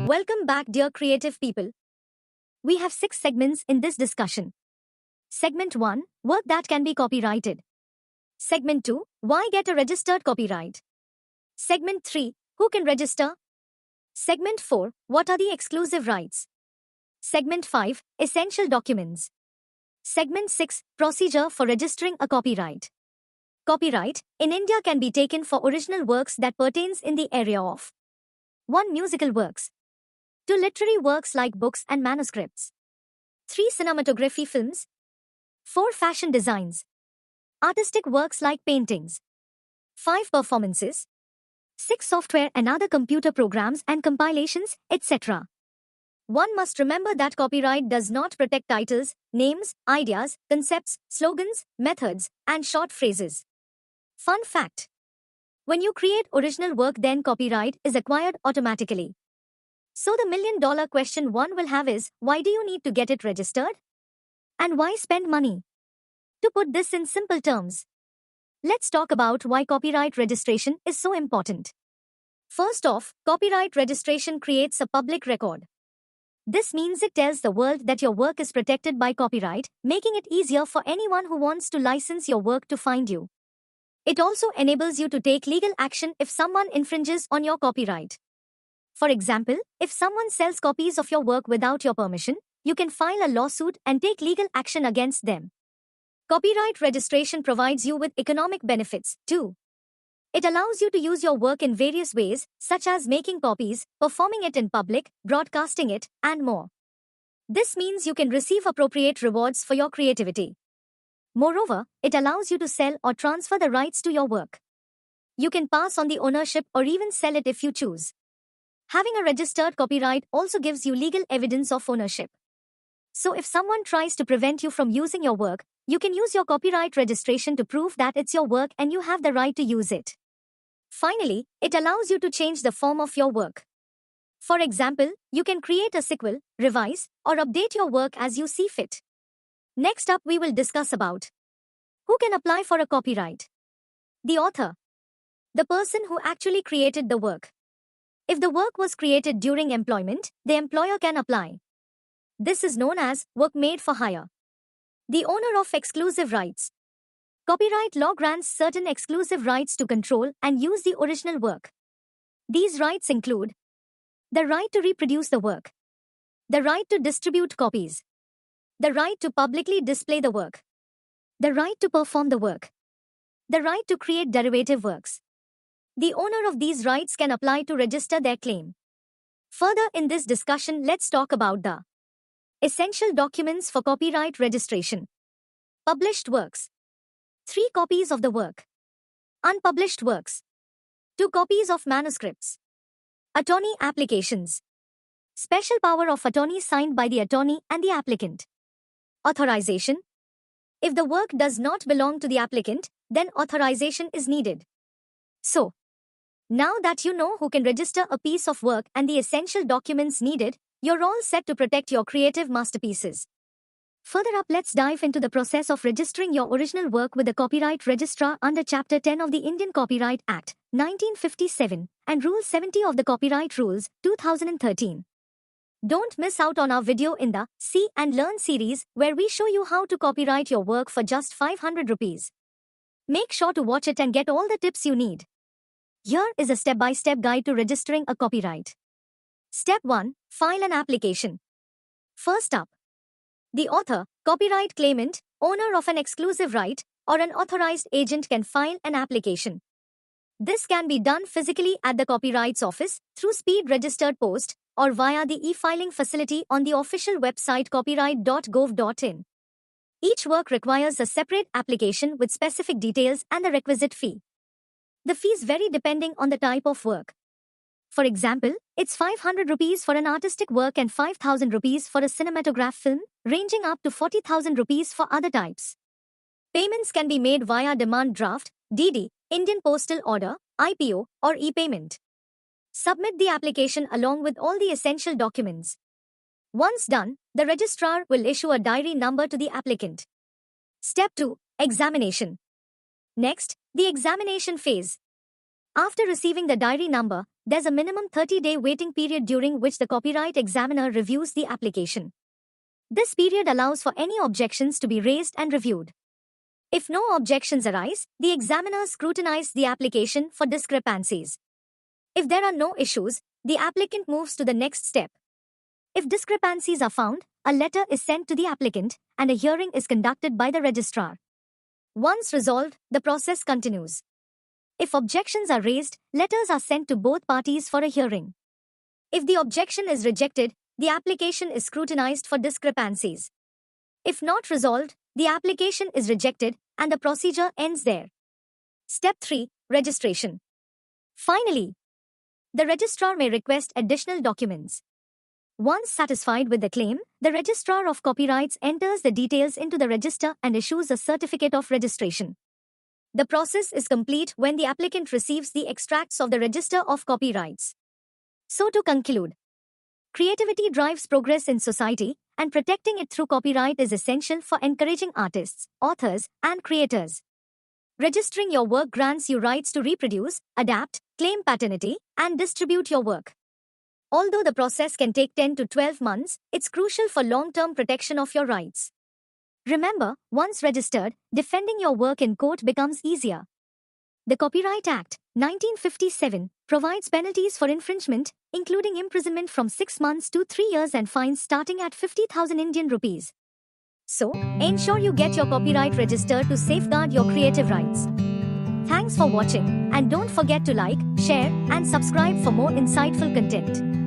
Welcome back, dear creative people. We have 6 segments in this discussion. Segment 1, work that can be copyrighted. Segment 2, why get a registered copyright? Segment 3, who can register? Segment 4, what are the exclusive rights? Segment 5, essential documents. Segment 6, procedure for registering a copyright. Copyright in India can be taken for original works that pertains in the area of 1. Musical works. 2. Literary works like books and manuscripts. 3. Cinematography films. 4. Fashion designs. Artistic works like paintings. 5. Performances. 6. Software and other computer programs and compilations, etc. One must remember that copyright does not protect titles, names, ideas, concepts, slogans, methods, and short phrases. Fun fact. When you create original work, then copyright is acquired automatically. So the million-dollar question one will have is, why do you need to get it registered? And why spend money? To put this in simple terms, let's talk about why copyright registration is so important. First off, copyright registration creates a public record. This means it tells the world that your work is protected by copyright, making it easier for anyone who wants to license your work to find you. It also enables you to take legal action if someone infringes on your copyright. For example, if someone sells copies of your work without your permission, you can file a lawsuit and take legal action against them. Copyright registration provides you with economic benefits, too. It allows you to use your work in various ways, such as making copies, performing it in public, broadcasting it, and more. This means you can receive appropriate rewards for your creativity. Moreover, it allows you to sell or transfer the rights to your work. You can pass on the ownership or even sell it if you choose. Having a registered copyright also gives you legal evidence of ownership. So if someone tries to prevent you from using your work, you can use your copyright registration to prove that it's your work and you have the right to use it. Finally, it allows you to change the form of your work. For example, you can create a sequel, revise, or update your work as you see fit. Next up, we will discuss about who can apply for a copyright. The author. The person who actually created the work. If the work was created during employment, the employer can apply. This is known as work made for hire. The owner of exclusive rights. Copyright law grants certain exclusive rights to control and use the original work. These rights include the right to reproduce the work, the right to distribute copies, the right to publicly display the work, the right to perform the work, the right to create derivative works. The owner of these rights can apply to register their claim. Further in this discussion, let's talk about the essential documents for copyright registration. Published works. 3 copies of the work. Unpublished works. 2 copies of manuscripts. Attorney applications. Special power of attorney signed by the attorney and the applicant. Authorization. If the work does not belong to the applicant, then authorization is needed. So, now that you know who can register a piece of work and the essential documents needed, you're all set to protect your creative masterpieces. Further up, let's dive into the process of registering your original work with the Copyright Registrar under Chapter 10 of the Indian Copyright Act, 1957, and Rule 70 of the Copyright Rules, 2013. Don't miss out on our video in the See and Learn series, where we show you how to copyright your work for just 500 rupees. Make sure to watch it and get all the tips you need. Here is a step-by-step guide to registering a copyright. Step 1. File an application. First up, the author, copyright claimant, owner of an exclusive right, or an authorized agent can file an application. This can be done physically at the Copyrights Office, through speed registered post, or via the e-filing facility on the official website copyright.gov.in. Each work requires a separate application with specific details and the requisite fee. The fees vary depending on the type of work. For example, it's 500 rupees for an artistic work and 5,000 rupees for a cinematograph film, ranging up to 40,000 rupees for other types. Payments can be made via demand draft, DD, Indian Postal Order, IPO, or e-payment. Submit the application along with all the essential documents. Once done, the registrar will issue a diary number to the applicant. Step 2. Examination. Next, the examination phase. After receiving the diary number, there's a minimum 30-day waiting period during which the copyright examiner reviews the application. This period allows for any objections to be raised and reviewed. If no objections arise, the examiner scrutinizes the application for discrepancies. If there are no issues, the applicant moves to the next step. If discrepancies are found, a letter is sent to the applicant and a hearing is conducted by the registrar. Once resolved, the process continues. If objections are raised, letters are sent to both parties for a hearing. If the objection is rejected, the application is scrutinized for discrepancies. If not resolved, the application is rejected and the procedure ends there. Step 3. Registration. Finally, the registrar may request additional documents. Once satisfied with the claim, the Registrar of Copyrights enters the details into the register and issues a certificate of registration. The process is complete when the applicant receives the extracts of the Register of Copyrights. So to conclude, creativity drives progress in society, and protecting it through copyright is essential for encouraging artists, authors, and creators. Registering your work grants you rights to reproduce, adapt, claim paternity, and distribute your work. Although the process can take 10 to 12 months, it's crucial for long-term protection of your rights. Remember, once registered, defending your work in court becomes easier. The Copyright Act, 1957, provides penalties for infringement, including imprisonment from 6 months to 3 years and fines starting at 50,000 Indian rupees. So, ensure you get your copyright registered to safeguard your creative rights. Thanks for watching, and don't forget to like, share, and subscribe for more insightful content.